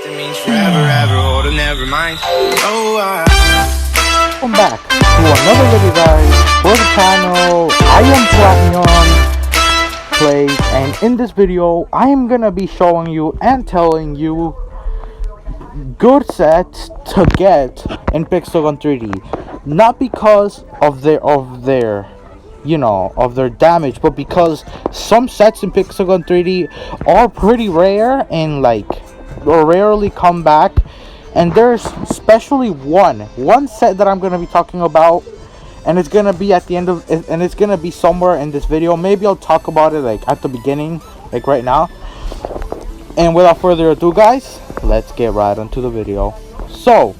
That means forever, ever, or never mind. Oh, Welcome back to another video, guys, for the channel. I am Platinum Plays, and in this video I am gonna be showing you and telling you good sets to get in Pixelgun 3D. Not because of their damage, but because some sets in Pixelgun 3D are pretty rare and or rarely come back. And there's especially one set that I'm gonna be talking about, and it's gonna be at the end of it, and it's gonna be somewhere in this video. Maybe I'll talk about it at the beginning, right now. And without further ado, guys, let's get right into the video. So,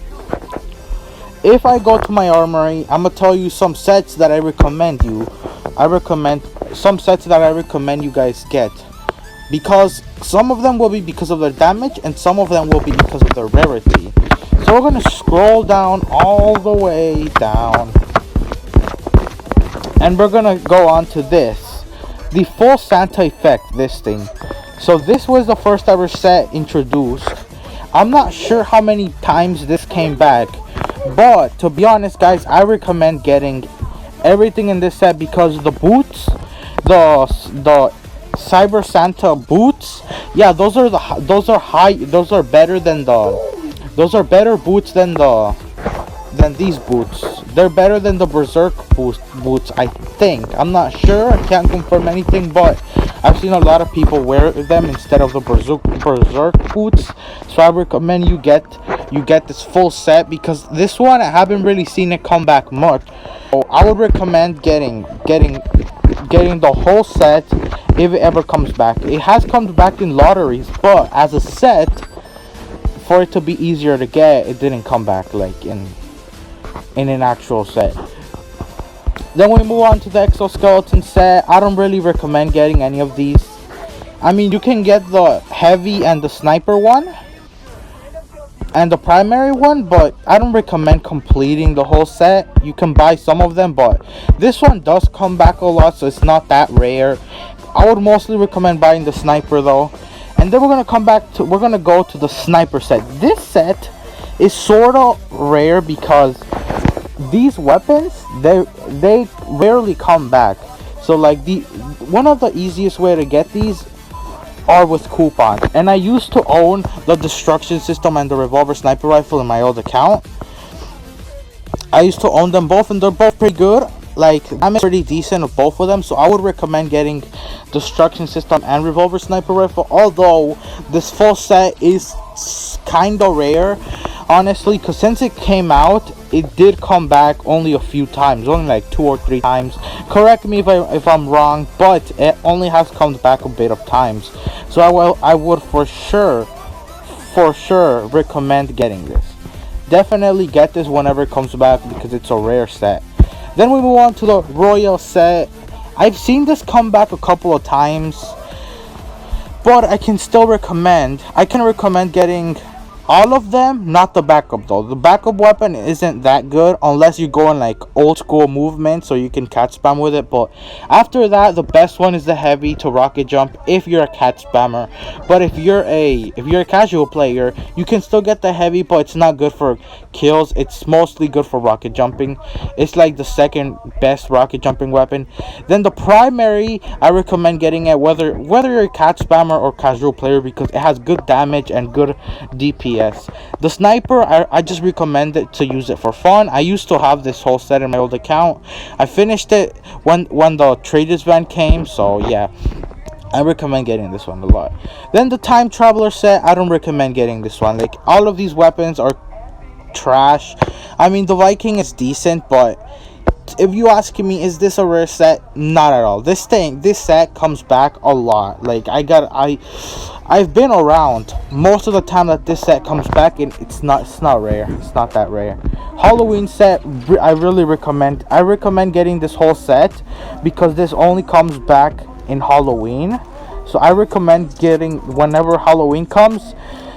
if I go to my armory, I'm gonna tell you some sets that I recommend you guys get, because some of them will be because of their damage and some of them will be because of their rarity. So we're gonna scroll down all the way down, and we're gonna go on to this, the full Santa effect. This thing, so this was the first ever set introduced. I'm not sure how many times this came back, but to be honest, guys, I recommend getting everything in this set, because the boots, the Cyber Santa boots, yeah, those are better boots than these boots. They're better than the Berserk boots, I think. I'm not sure, I can't confirm anything, but I've seen a lot of people wear them instead of the Berserk boots. So I recommend you get this full set, because this one I haven't really seen it come back much. So I would recommend getting the whole set if it ever comes back. It has come back in lotteries, but as a set, for it to be easier to get, it didn't come back in an actual set. Then we move on to the Exoskeleton set. I don't really recommend getting any of these. I mean, you can get the heavy and the sniper one and the primary one, but I don't recommend completing the whole set. You can buy some of them, but this one does come back a lot, so it's not that rare. I would mostly recommend buying the sniper though. And then we're gonna go to the sniper set. This set is sort of rare because these weapons, they rarely come back. So one of the easiest way to get these are with coupons. And I used to own the destruction system and the revolver sniper rifle in my old account. I used to own them both, and they're both pretty good. I'm pretty decent of both of them, so I would recommend getting destruction system and revolver sniper rifle. Although this full set is kind of rare, honestly, because since it came out, it did come back only a few times, only 2 or 3 times. Correct me if I'm wrong, but it only has come back a bit of times. So I would for sure recommend getting this. Definitely get this whenever it comes back, because it's a rare set. Then we move on to the Royal set. I've seen this come back a couple of times, but I can recommend getting all of them, not the backup though. The backup weapon isn't that good unless you go in old school movement, so you can cat spam with it. But after that, the best one is the heavy to rocket jump if you're a cat spammer. But if you're a casual player, you can still get the heavy, but it's not good for kills. It's mostly good for rocket jumping. It's the second best rocket jumping weapon. Then the primary, I recommend getting it whether you're a cat spammer or casual player, because it has good damage and good DPS. The sniper, I just recommend it to use it for fun. I used to have this whole set in my old account. I finished it when the traders van came, so yeah, I recommend getting this one a lot. Then the time traveler set, I don't recommend getting this one. All of these weapons are trash. I mean, the Viking is decent, but if you ask me, is this a rare set? Not at all. This set comes back a lot. I've been around most of the time that this set comes back, and it's not rare. It's not that rare. Halloween set, I recommend getting this whole set, because this only comes back in Halloween. So I recommend getting, whenever Halloween comes,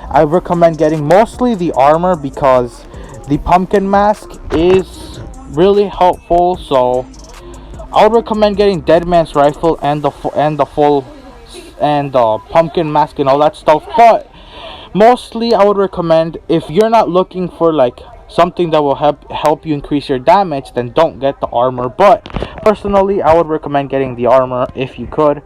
I recommend getting mostly the armor, because the pumpkin mask is really helpful. So I would recommend getting Dead Man's Rifle and the full and the pumpkin mask and all that stuff. But Mostly I would recommend, if you're not looking for like something that will help you increase your damage, then don't get the armor. But personally, I would recommend getting the armor if you could.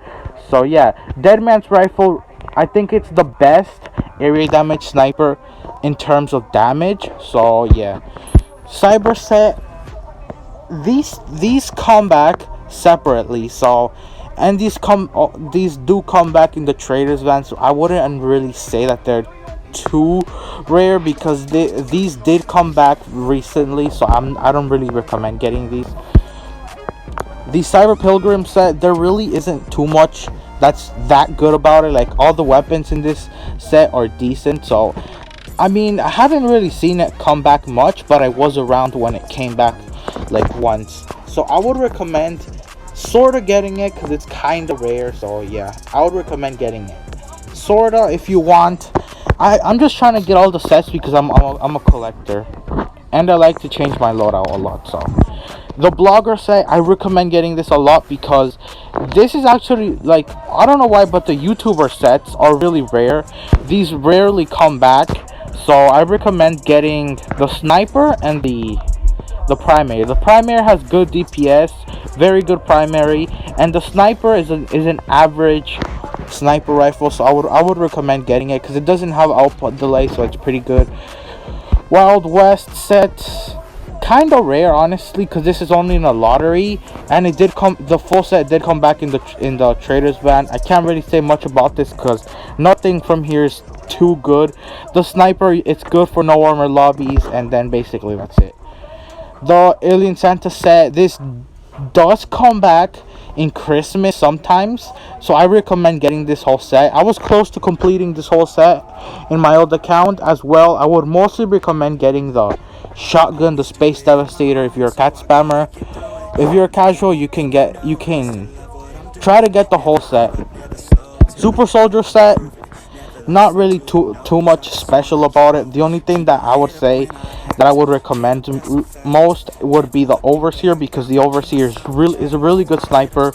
So yeah, Dead Man's Rifle, I think it's the best area damage sniper in terms of damage. So yeah, Cyber set, these come back separately. So, and these do come back in the traders van, so I wouldn't really say that they're too rare, because these did come back recently, so I don't really recommend getting these. The Cyber Pilgrim set, there really isn't too much that's that good about it. Like, all the weapons in this set are decent, so I mean, I haven't really seen it come back much, but I was around when it came back like once. So I would recommend sort of getting it, because it's kind of rare. So yeah, I would recommend getting it. Sort of, if you want. I'm just trying to get all the sets because I'm a collector. And I like to change my loadout a lot. So the Blogger set, I recommend getting this a lot, because this is actually, like, I don't know why, but the YouTuber sets are really rare. These rarely come back. So I recommend getting the Sniper and the Primary. The Primary has good DPS, very good primary, and the Sniper is an average sniper rifle. So I would recommend getting it, because it doesn't have output delay, so it's pretty good. Wild West set, kind of rare honestly, because this is only in a lottery, and the full set did come back in the traders van. I can't really say much about this because nothing from here is too good. The Sniper, it's good for no armor lobbies, and then basically that's it. The Alien Santa set, this does come back in Christmas sometimes, so I recommend getting this whole set. I was close to completing this whole set in my old account as well. I would mostly recommend getting the shotgun, the Space Devastator, if you're a cat spammer. If you're a casual, you can try to get the whole set. Super Soldier set, not really too much special about it. The only thing that I would say that I would recommend most would be the Overseer, because the Overseer is a really good sniper,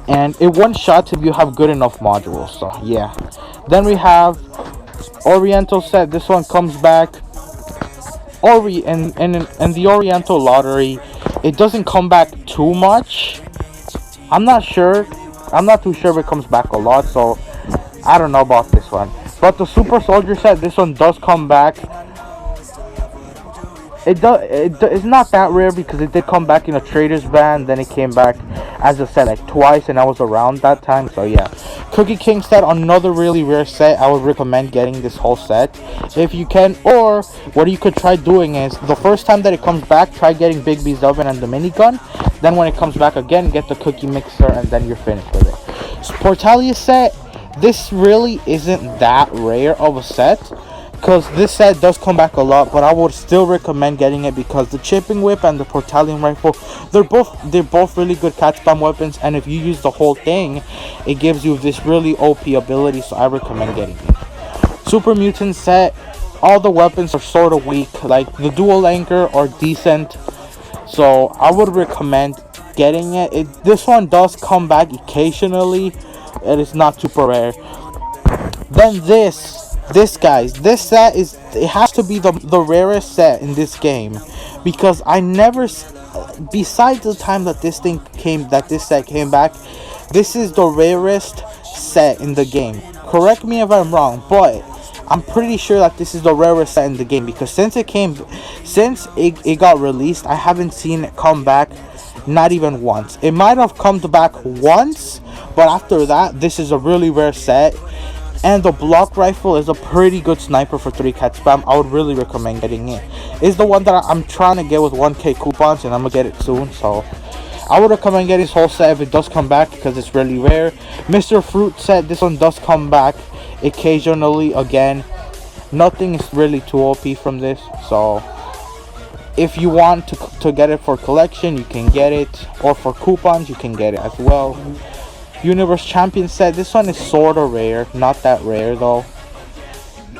and it one shots if you have good enough modules. So yeah. Then we have Oriental set. This one comes back. And the Oriental lottery, it doesn't come back too much. I'm not too sure if it comes back a lot, so I don't know about this one. But the Super Soldier set, this one does come back. It's not that rare, because it did come back in a trader's van, then it came back as a set like twice, and I was around that time. So yeah, Cookie King set, another really rare set. I would recommend getting this whole set if you can. Or what you could try doing is, the first time that it comes back, try getting Big B's oven and the minigun. Then when it comes back again, get the cookie mixer, and then you're finished with it. So Portalia set, this really isn't that rare of a set, because this set does come back a lot, but I would still recommend getting it, because the Chipping Whip and the Portalian Rifle, they're both really good cat spam weapons, and if you use the whole thing, it gives you this really OP ability, so I recommend getting it. Super Mutant set, all the weapons are sort of weak. Like, the dual anchor are decent, so I would recommend getting it. This one does come back occasionally, it is not super rare. Then this set it has to be the rarest set in this game, because I never, besides the time that this set came back, this is the rarest set in the game. Correct me if I'm wrong, but I'm pretty sure that this is the rarest set in the game, because since it got released, I haven't seen it come back, not even once. It might have come back once, but after that, this is a really rare set. And the Block Rifle is a pretty good sniper for 3 cat spam. I would really recommend getting it. It's the one that I'm trying to get with 1k coupons, and I'm gonna get it soon. So I would recommend getting this whole set if it does come back, because it's really rare. Mr. Fruit set, this one does come back occasionally again. Nothing is really too OP from this, so if you want to get it for collection, you can get it, or for coupons you can get it as well. Universe Champion set, this one is sort of rare, not that rare though.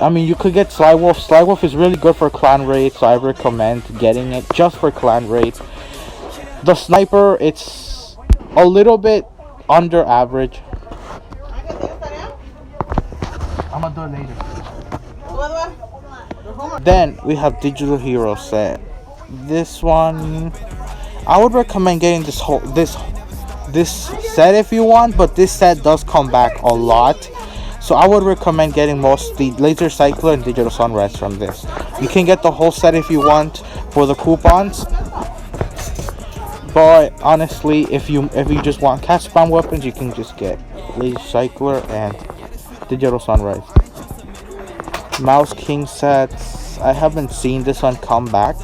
I mean, you could get Slywolf. Slywolf is really good for clan raid, so I recommend getting it just for clan raid. The Sniper, it's a little bit under average. I'm gonna do it later. Then we have Digital Hero set. This one, I would recommend getting this set if you want, but this set does come back a lot. So I would recommend getting mostly Laser Cycler and Digital Sunrise from this. You can get the whole set if you want for the coupons. But honestly, if you just want cat spam weapons, you can just get Laser Cycler and Digital Sunrise. Mouse King sets. I haven't seen this one come back.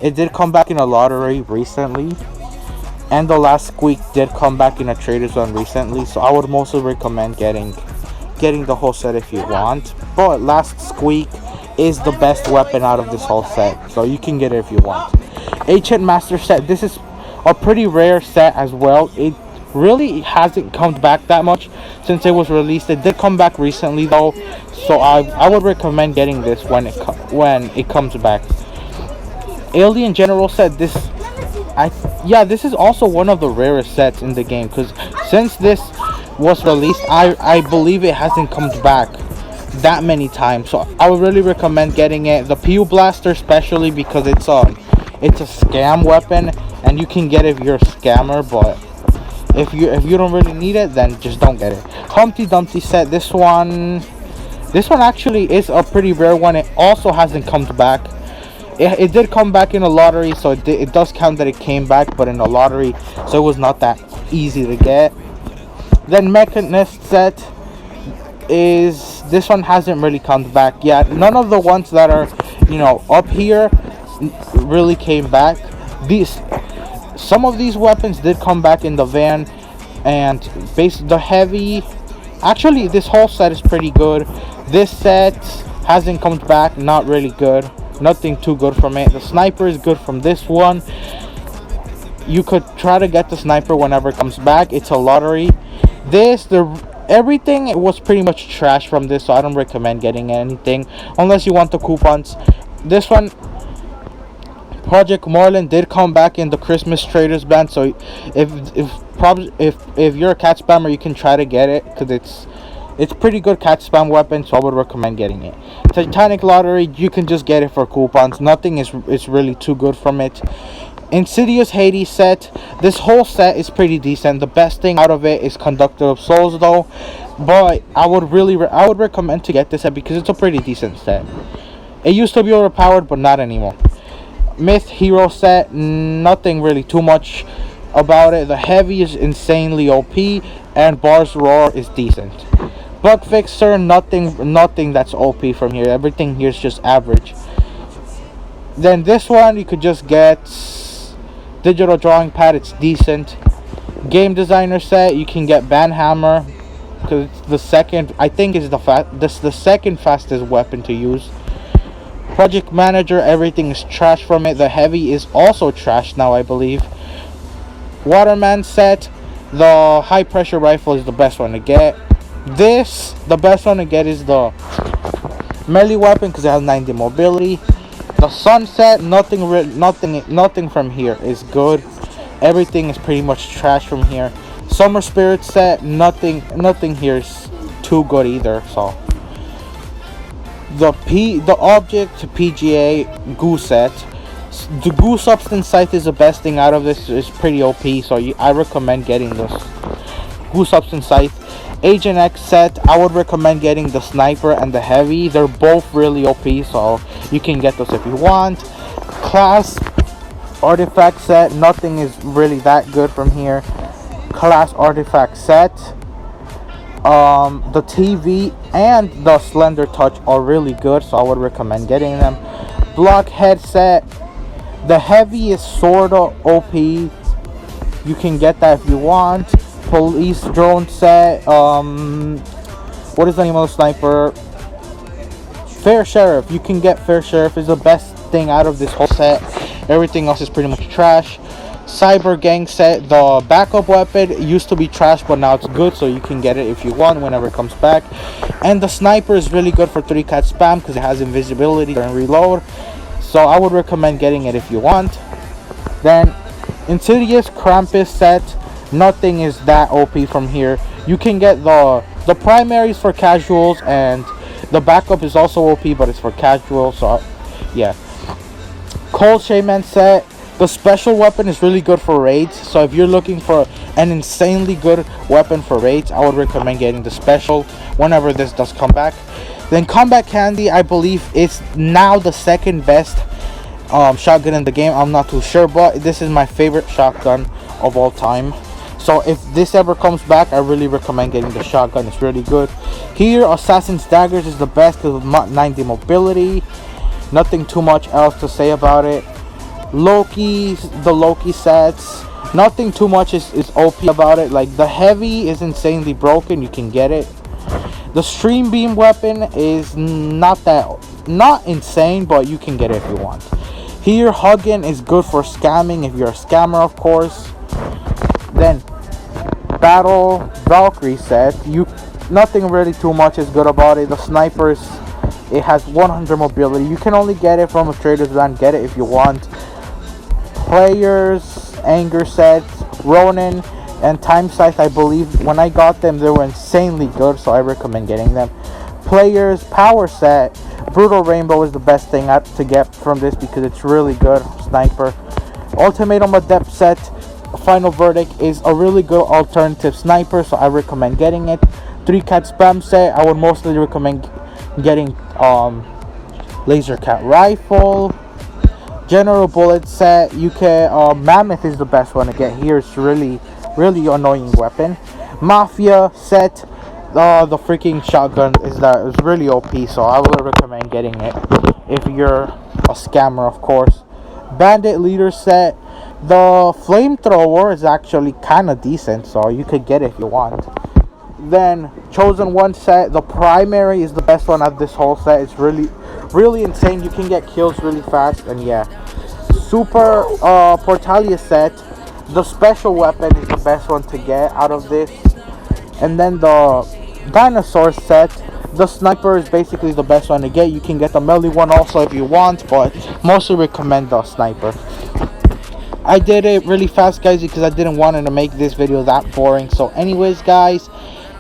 It did come back in a lottery recently, and the last squeak did come back in a trader's one recently. So I would mostly recommend getting the whole set if you want. But last squeak is the best weapon out of this whole set, so you can get it if you want. Ancient Master set. This is a pretty rare set as well. It really hasn't come back that much since it was released. It did come back recently though, so I would recommend getting this when it comes back. Alien General set. This is also one of the rarest sets in the game, because since this was released, I believe it hasn't come back that many times. So I would really recommend getting it. The PU Blaster especially, because it's a scam weapon and you can get it if you're a scammer, but if you don't really need it, then just don't get it. Humpty Dumpty set. This one actually is a pretty rare one. It also hasn't come back. It did come back in a lottery, so it does count that it came back, but in a lottery, so it was not that easy to get. Then Mechanist set is, this one hasn't really come back yet. None of the ones that are, up here really came back. Some of these weapons did come back in the van, and the heavy. Actually, this whole set is pretty good. This set hasn't come back, not really good. Nothing too good from it. The sniper is good from this one. You could try to get the sniper whenever it comes back. It's a lottery. Everything was pretty much trash from this, so I don't recommend getting anything unless you want the coupons. This one, Project Marlin, did come back in the Christmas Traders band, so if you're a cat spammer, you can try to get it, because it's pretty good cat spam weapon, so I would recommend getting it. Titanic Lottery, you can just get it for coupons. Nothing is really too good from it. Insidious Hades set. This whole set is pretty decent. The best thing out of it is Conductor of Souls though, but I would recommend to get this set because it's a pretty decent set. It used to be overpowered, but not anymore. Myth Hero set. Nothing really too much about it. The heavy is insanely OP, and Bar's Roar is decent. Bug Fixer, nothing that's OP from here. Everything here is just average. Then this one, you could just get Digital Drawing Pad. It's decent. Game Designer set, you can get Banhammer, because it's the second. I think is the second fastest weapon to use. Project Manager, everything is trash from it. The heavy is also trash now, I believe. Waterman set, the high pressure rifle is the best one to get. The best one to get is the melee weapon, because it has 90 mobility. The Sunset, nothing from here is good. Everything is pretty much trash from here. Summer Spirit set, nothing here is too good either. So the Object PGA Goo set. The Goo Substance Scythe is the best thing out of this. It's pretty OP, so I recommend getting this Goo Substance Scythe. Agent X set, I would recommend getting the Sniper and the Heavy. They're both really OP, so you can get those if you want. Class Artifact set, nothing is really that good from here. Class Artifact set. The TV and the Slender Touch are really good, so I would recommend getting them. Blockhead set. The Heavy is sorta OP. You can get that if you want. Police Drone set. What is the name of the sniper? Fair Sheriff. You can get Fair Sheriff. Is the best thing out of this whole set. Everything else is pretty much trash. Cyber Gang set. The backup weapon used to be trash, but now it's good, so you can get it if you want whenever it comes back. And the sniper is really good for 3-cat spam because it has invisibility and reload. So I would recommend getting it if you want. Then Insidious Krampus set. Nothing is that OP from here. You can get the primaries for casuals, and The backup is also OP, but it's for casual, so yeah. Cold Shaman set. The special weapon is really good for raids, so if you're looking for an insanely good weapon for raids, I would recommend getting the special whenever this does come back. Then Combat Candy, I believe, is now the second best shotgun in the game. I'm not too sure, but this is my favorite shotgun of all time. So if this ever comes back, I really recommend getting the shotgun. It's really good. Here, Assassin's Daggers is the best because of 90 mobility. Nothing too much else to say about it. The Loki sets, nothing too much is OP about it. Like, the heavy is insanely broken, you can get it. The Stream Beam weapon is not insane, but you can get it if you want. Here, Huggin is good for scamming if you're a scammer, of course. Then Battle Valkyrie set, nothing really too much is good about it. The snipers, it has 100 mobility. You can only get it from a trader's van. Get it if you want. Players Anger set, Ronin and Time Scythe, I believe when I got them they were insanely good, so I recommend getting them. Players Power set, Brutal Rainbow is the best thing to get from this because it's really good. Sniper. Ultimatum Adept set, Final Verdict is a really good alternative sniper, so I recommend getting it. 3-cat spam set, I would mostly recommend getting Laser Cat Rifle. General Bullet set, you can Mammoth is the best one to get here. It's really annoying weapon. Mafia set, the freaking shotgun is really OP, so I would recommend getting it if you're a scammer, of course. Bandit Leader set, the flamethrower is actually kind of decent, so you could get it if you want. Then Chosen One set, the primary is the best one of this whole set. It's really insane. You can get kills really fast, and yeah. Super Portalia set, the special weapon is the best one to get out of this. And then the Dinosaur set, the sniper is basically the best one to get. You can get the melee one also if you want, but mostly recommend the sniper. I did it really fast, guys, because I didn't want to make this video that boring. So anyways, guys,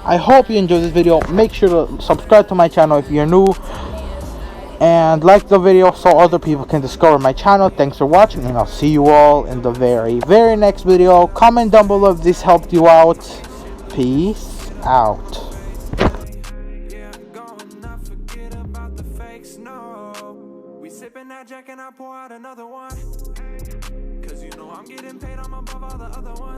I hope you enjoyed this video. Make sure to subscribe to my channel if you're new, and like the video so other people can discover my channel. Thanks for watching, and I'll see you all in the very next video. Comment down below if this helped you out. Peace out. Sipping that Jack and I pour out another one, 'cause you know I'm getting paid, I'm above all the other ones.